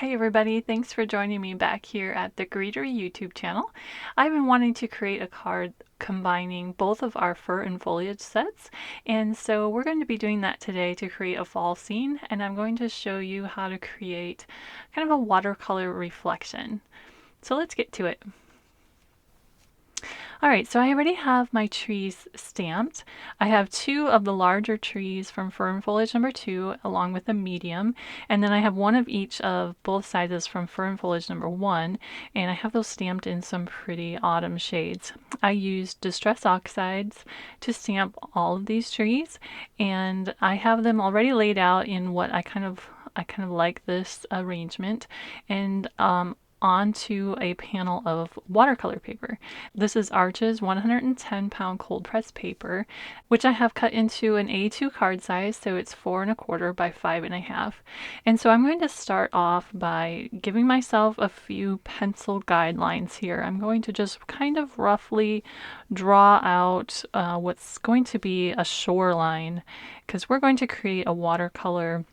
Hey everybody, thanks for joining me back here at the Greetery YouTube channel. I've been wanting to create a card combining both of our fur and foliage sets, and so we're going to be doing that today to create a fall scene, and I'm going to show you how to create kind of a watercolor reflection. So let's get to it. Alright, so I already have my trees stamped. I have two of the larger trees from Fir Foliage number 2 along with a medium, and then I have one of each of both sizes from Fir Foliage number 1, and I have those stamped in some pretty autumn shades. I used Distress Oxides to stamp all of these trees, and I have them already laid out in what I kind of like this arrangement, and onto a panel of watercolor paper. This is Arch's 110-pound cold press paper, which I have cut into an A2 card size, so it's 4 1/4 by 5 1/2. And so I'm going to start off by giving myself a few pencil guidelines here. I'm going to just kind of roughly draw out what's going to be a shoreline, because we're going to create a watercolor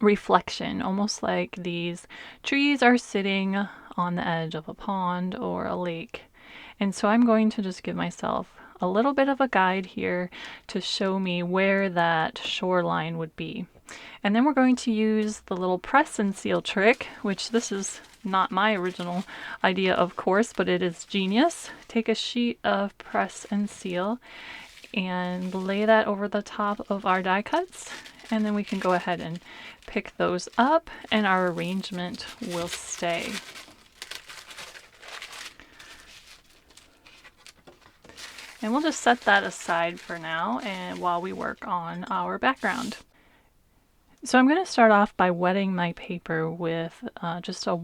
reflection, almost like these trees are sitting on the edge of a pond or a lake. And so I'm going to just give myself a little bit of a guide here to show me where that shoreline would be. And then we're going to use the little press and seal trick, which this is not my original idea, of course, but it is genius. Take a sheet of press and seal and lay that over the top of our die cuts, and then we can go ahead and pick those up and our arrangement will stay. And we'll just set that aside for now and while we work on our background. So I'm going to start off by wetting my paper with just a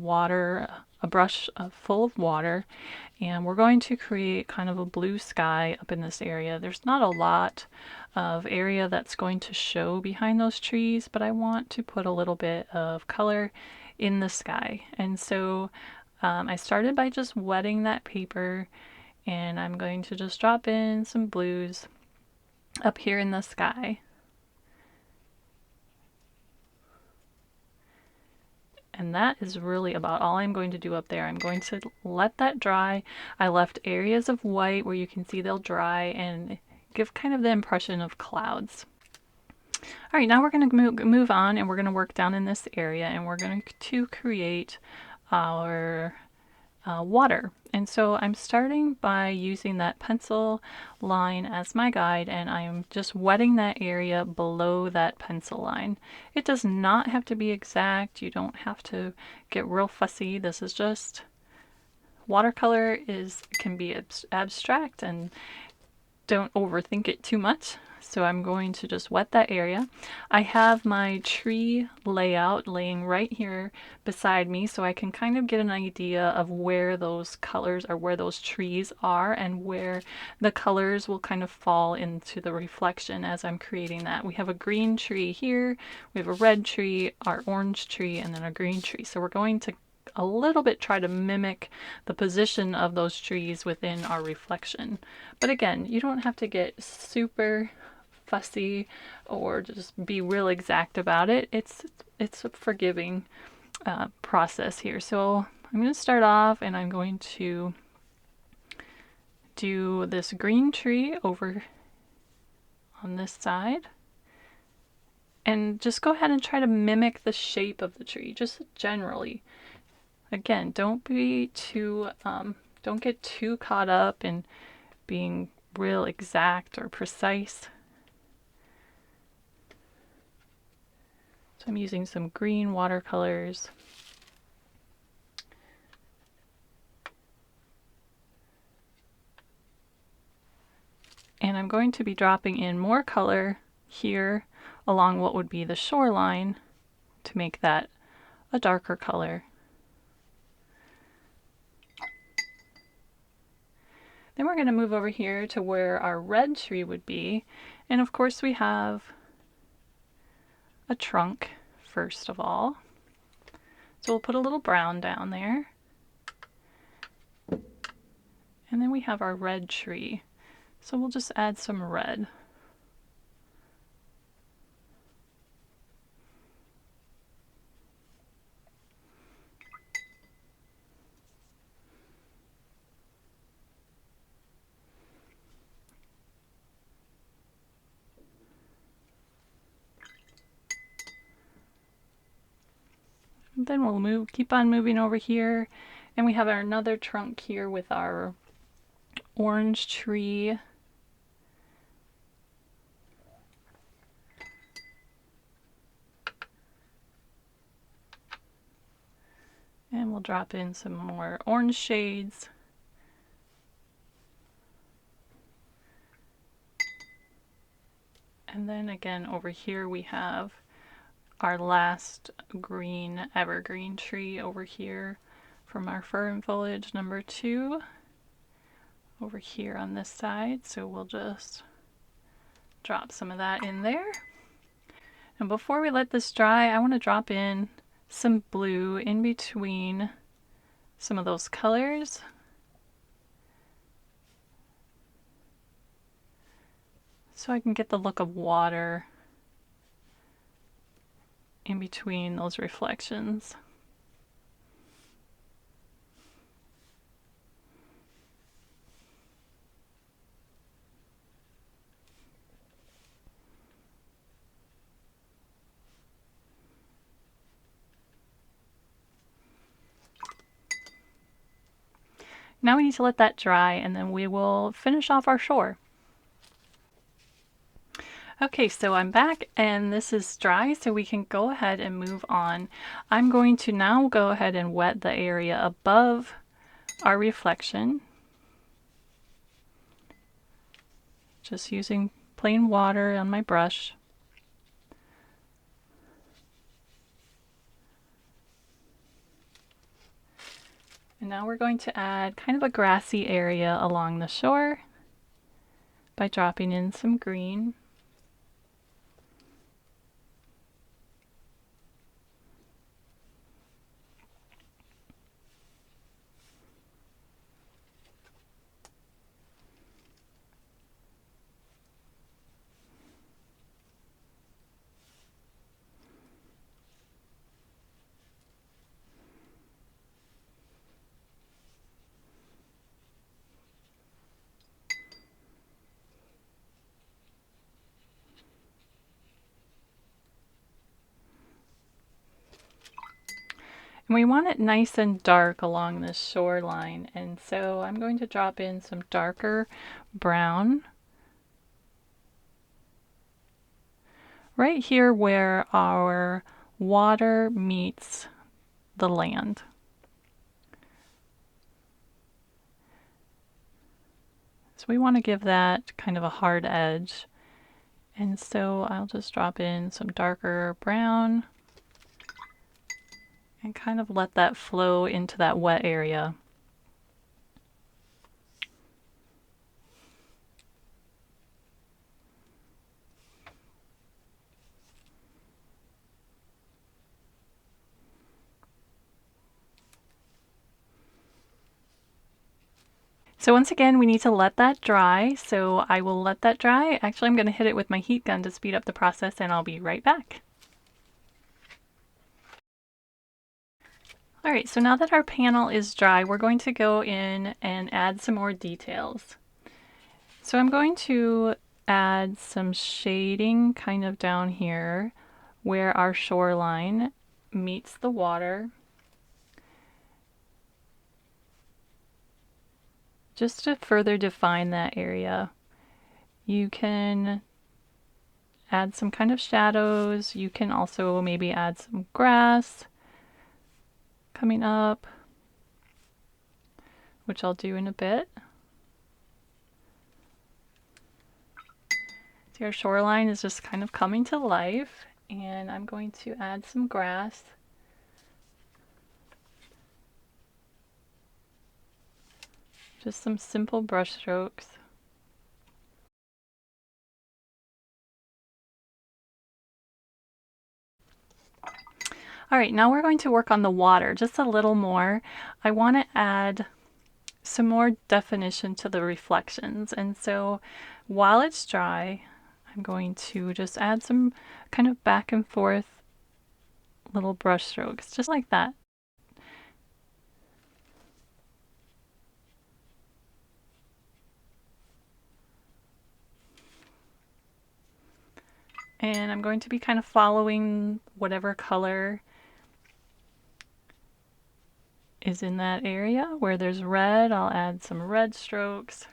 brush full of water, and we're going to create kind of a blue sky up in this area. There's not a lot of area that's going to show behind those trees, but I want to put a little bit of color in the sky. And so I started by just wetting that paper, and I'm going to just drop in some blues up here in the sky. And that is really about all I'm going to do up there. I'm going to let that dry. I left areas of white where you can see they'll dry and give kind of the impression of clouds. All right, now we're going to move on, and we're going to work down in this area, and we're going to create our water. And so I'm starting by using that pencil line as my guide, and I'm just wetting that area below that pencil line. It does not have to be exact. You don't have to get real fussy. This is just watercolor can be abstract, and don't overthink it too much. So I'm going to just wet that area. I have my tree layout laying right here beside me, so I can kind of get an idea of where those colors or where those trees are and where the colors will kind of fall into the reflection as I'm creating that. We have a green tree here, we have a red tree, our orange tree, and then a green tree. So we're going to a little bit try to mimic the position of those trees within our reflection. But again, you don't have to get super fussy or just be real exact about it. It's a forgiving process here. So I'm going to start off, and I'm going to do this green tree over on this side, and just go ahead and try to mimic the shape of the tree, just generally. Again, don't get too caught up in being real exact or precise. So I'm using some green watercolors. And I'm going to be dropping in more color here along what would be the shoreline to make that a darker color. Then we're going to move over here to where our red tree would be. And of course we have a trunk first of all. So we'll put a little brown down there. And then we have our red tree. So we'll just add some red. Then we'll keep on moving over here, and we have another trunk here with our orange tree. And we'll drop in some more orange shades. And then again over here we have our last green evergreen tree over here from our Fir Foliage No. 2 over here on this side. So we'll just drop some of that in there. And before we let this dry, I want to drop in some blue in between some of those colors. So I can get the look of water in between those reflections. Now we need to let that dry, and then we will finish off our shore. Okay, so I'm back and this is dry, so we can go ahead and move on. I'm going to now go ahead and wet the area above our reflection. Just using plain water on my brush. And now we're going to add kind of a grassy area along the shore by dropping in some green. And we want it nice and dark along this shoreline, and so I'm going to drop in some darker brown right here where our water meets the land. So we want to give that kind of a hard edge, and so I'll just drop in some darker brown and kind of let that flow into that wet area. So once again, we need to let that dry. So I will let that dry. Actually, I'm going to hit it with my heat gun to speed up the process, and I'll be right back. All right, so now that our panel is dry, we're going to go in and add some more details. So I'm going to add some shading kind of down here where our shoreline meets the water, just to further define that area. You can add some kind of shadows. You can also maybe add some grass coming up, which I'll do in a bit. See, our shoreline is just kind of coming to life, and I'm going to add some grass. Just some simple brush strokes. All right, now we're going to work on the water just a little more. I want to add some more definition to the reflections, and so while it's dry, I'm going to just add some kind of back and forth little brush strokes, just like that. And I'm going to be kind of following whatever color is in that area. Where there's red, I'll add some red strokes.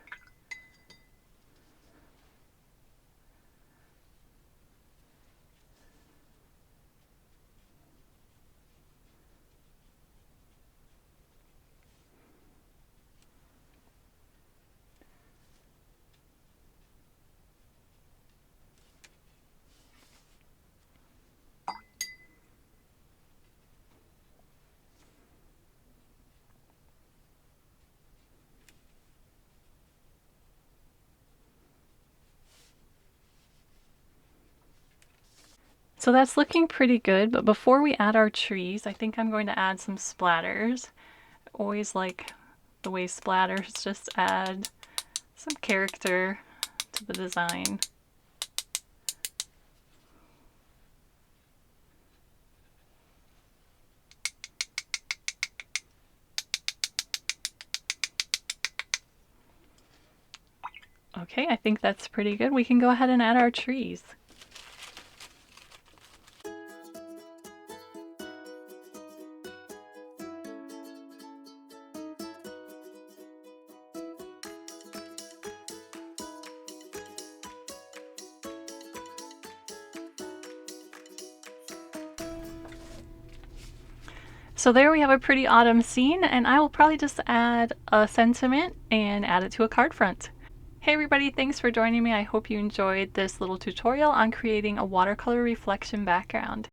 So that's looking pretty good, but before we add our trees, I think I'm going to add some splatters. Always like the way splatters just add some character to the design. Okay, I think that's pretty good. We can go ahead and add our trees. So there we have a pretty autumn scene, and I will probably just add a sentiment and add it to a card front. Hey everybody, thanks for joining me. I hope you enjoyed this little tutorial on creating a watercolor reflection background.